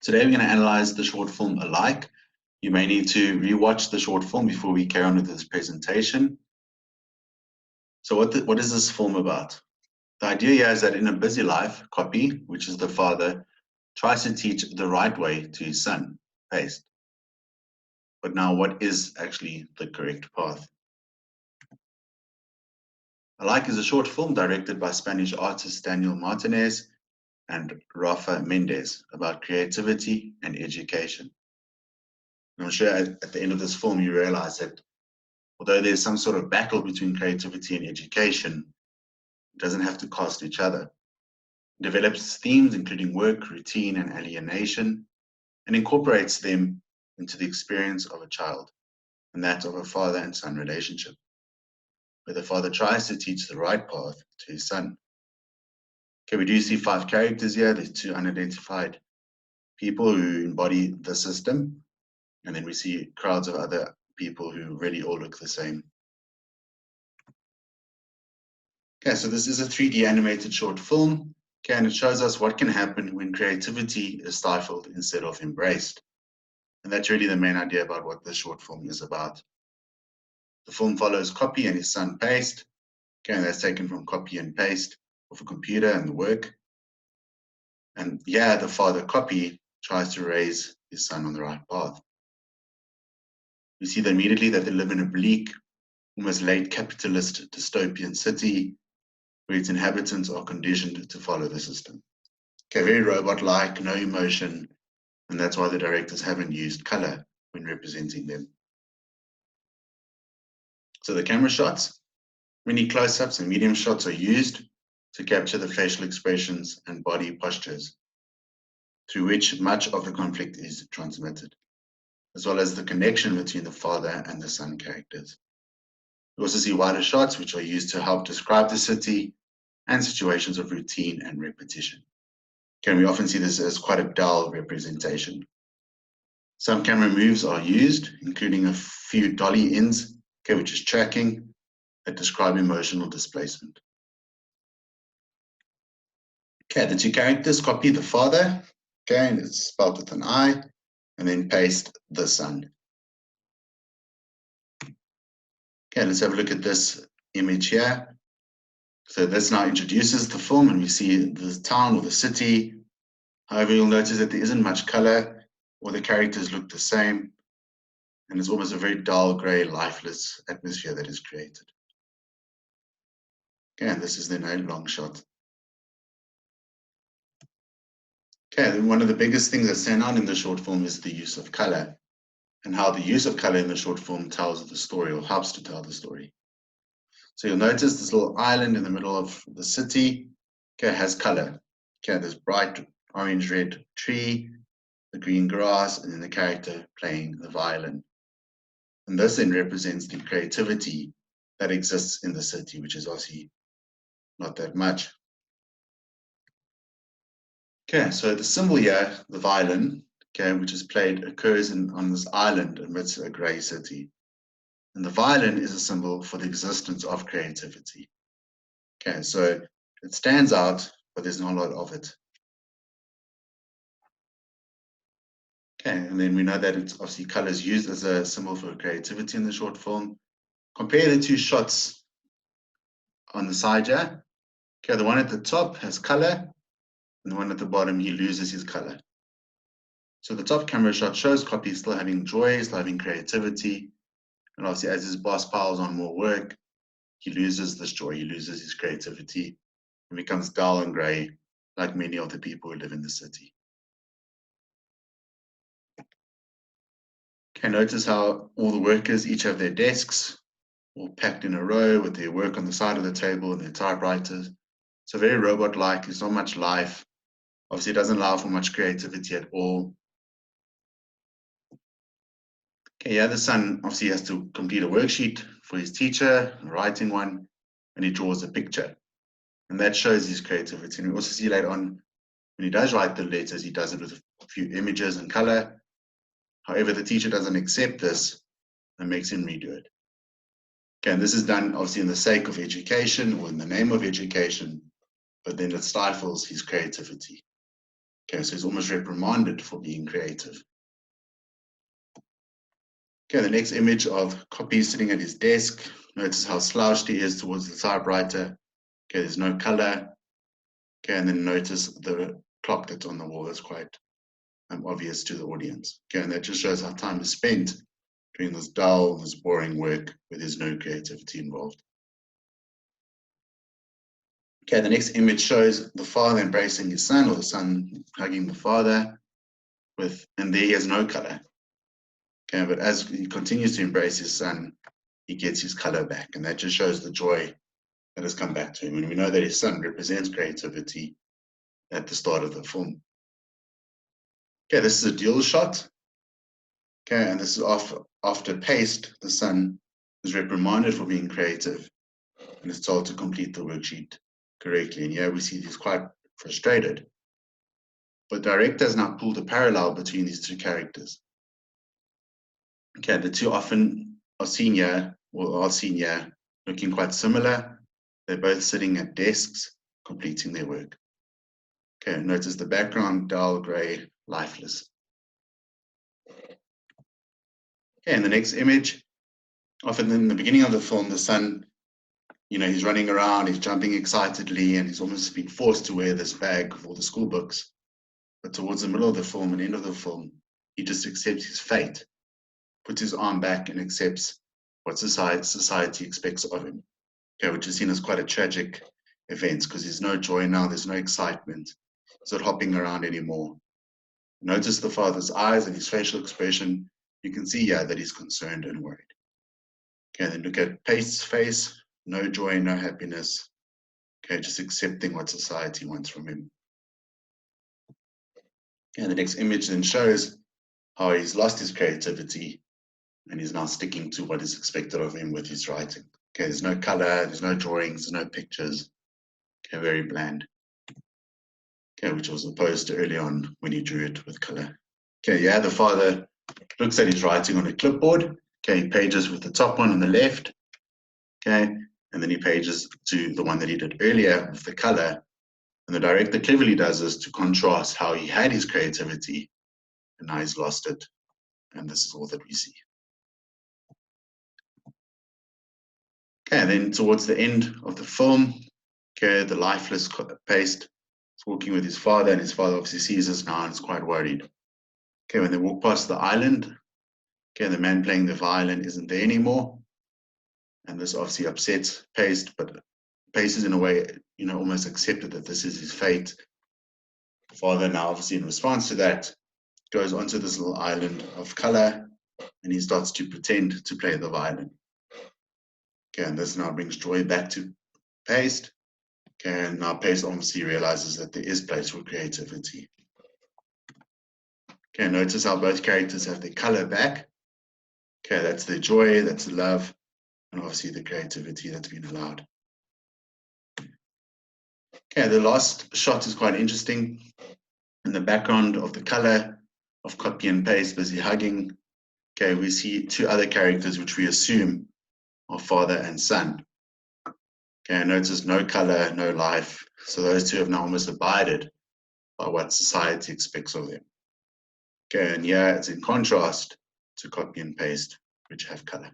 Today we're going to analyze the short film Alike. You may need to rewatch the short film before we carry on with this presentation. So what is this film about? The idea here is that in a busy life, Copy, which is the father, tries to teach the right way to his son, Paste. But now what is actually the correct path? Alike is a short film directed by Spanish artist Daniel Martinez and Rafa Mendez about creativity and education. And I'm sure at the end of this film you realize that although there's some sort of battle between creativity and education, it doesn't have to cost each other. It develops themes including work, routine, and alienation, and incorporates them into the experience of a child, and that of a father and son relationship, where the father tries to teach the right path to his son. Okay, we do see 5 characters here. There's 2 unidentified people who embody the system, and then we see crowds of other people who really all look the same. Okay, so this is a 3D animated short film, okay, and it shows us what can happen when creativity is stifled instead of embraced. And that's really the main idea about what this short film is about. The film follows Copy and his son Paste, okay, and that's taken from Copy and Paste of a computer and the work. And yeah, the father Copy tries to raise his son on the right path. We see that immediately that they live in a bleak, almost late capitalist dystopian city where its inhabitants are conditioned to follow the system. Okay, very robot-like, no emotion, and that's why the directors haven't used color when representing them. So the camera shots, many close-ups and medium shots are used to capture the facial expressions and body postures through which much of the conflict is transmitted, as well as the connection between the father and the son characters. We also see wider shots which are used to help describe the city and situations of routine and repetition. Okay, we often see this as quite a dull representation. Some camera moves are used, including a few dolly ins, okay, which is tracking, that describe emotional displacement. Okay, the 2 characters Copy the father, okay, and it's spelled with an I, and then Paste the son. Okay, let's have a look at this image here. So this now introduces the film, and we see the town or the city. However, you'll notice that there isn't much color, or the characters look the same, and it's almost a very dull, gray, lifeless atmosphere that is created. Okay, and this is then a long shot. Okay, then one of the biggest things that stand out in the short film is the use of color, and how the use of color in the short film tells the story or helps to tell the story. So you'll notice this little island in the middle of the city, okay, has color. Okay, this bright orange-red tree, the green grass, and then the character playing the violin. And this then represents the creativity that exists in the city, which is obviously not that much. Okay, so the symbol here, the violin, okay, which is played, occurs on this island amidst a grey city. And the violin is a symbol for the existence of creativity. Okay, so it stands out, but there's not a lot of it. Okay, and then we know that it's obviously colors used as a symbol for creativity in the short film. Compare the 2 shots on the side here. Okay, the one at the top has color, and the one at the bottom, he loses his color. So the top camera shot shows Copy still having joy, still having creativity, and obviously as his boss piles on more work, he loses this joy, he loses his creativity, and becomes dull and grey, like many of the people who live in the city. Okay, notice how all the workers each have their desks, all packed in a row with their work on the side of the table and their typewriters. So very robot-like, there's not much life. Obviously, it doesn't allow for much creativity at all. Okay, yeah, the son obviously has to complete a worksheet for his teacher, a writing one, and he draws a picture. And that shows his creativity. And we also see later on, when he does write the letters, he does it with a few images and color. However, the teacher doesn't accept this and makes him redo it. Okay, and this is done obviously in the sake of education or in the name of education, but then it stifles his creativity. Okay, so he's almost reprimanded for being creative. Okay, the next image of Copy sitting at his desk. Notice how slouched he is towards the typewriter. Okay, there's no color. Okay, and then notice the clock that's on the wall. That's quite obvious to the audience. Okay, and that just shows how time is spent doing this dull, this boring work where there's no creativity involved. Okay, the next image shows the father embracing his son, or the son hugging the father, and there he has no color. Okay, but as he continues to embrace his son, he gets his color back, and that just shows the joy that has come back to him. And we know that his son represents creativity at the start of the film. Okay, this is a dual shot. Okay, and this is after Paste, the son is reprimanded for being creative and is told to complete the worksheet correctly. And here we see he's quite frustrated. But director has now pulled a parallel between these two characters. Okay, the two often are seen here looking quite similar. They're both sitting at desks, completing their work. Okay, notice the background, dull, gray, lifeless. Okay, in the next image, often in the beginning of the film, the son, he's running around, he's jumping excitedly, and he's almost being forced to wear this bag with all the school books. But towards the middle of the film and end of the film, he just accepts his fate, puts his arm back and accepts what society expects of him. Okay, which is seen as quite a tragic event because there's no joy now, there's no excitement. He's not hopping around anymore. Notice the father's eyes and his facial expression. You can see here that he's concerned and worried. Okay, then look at Paste's face. No joy, no happiness. Okay, just accepting what society wants from him. Okay, the next image then shows how he's lost his creativity and he's now sticking to what is expected of him with his writing. Okay, there's no color, there's no drawings, there's no pictures. Okay, very bland. Okay, which was opposed to early on when he drew it with color. Okay, yeah, the father looks at his writing on a clipboard. Okay, he pages with the top one on the left. Okay, and then he pages to the one that he did earlier with the color. And the director cleverly does this to contrast how he had his creativity and now he's lost it. And this is all that we see. Okay, and then towards the end of the film, okay, the lifeless Paste is walking with his father, and his father obviously sees us now and is quite worried. Okay, when they walk past the island, okay, the man playing the violin isn't there anymore. And this obviously upsets Paste, but Paste is in a way, almost accepted that this is his fate. The father now, obviously in response to that, goes onto this little island of color and he starts to pretend to play the violin. Okay, and this now brings joy back to Paste. Okay, and now Paste obviously realizes that there is place for creativity. Okay, notice how both characters have their color back. Okay, that's the joy, that's the love, and obviously the creativity that's been allowed. Okay, the last shot is quite interesting. In the background of the color of Copy and Paste busy hugging, okay, we see two other characters which we assume are father and son. Okay, notice no color, no life. So those two have now almost abided by what society expects of them. Okay, and here it's in contrast to Copy and Paste, which have color.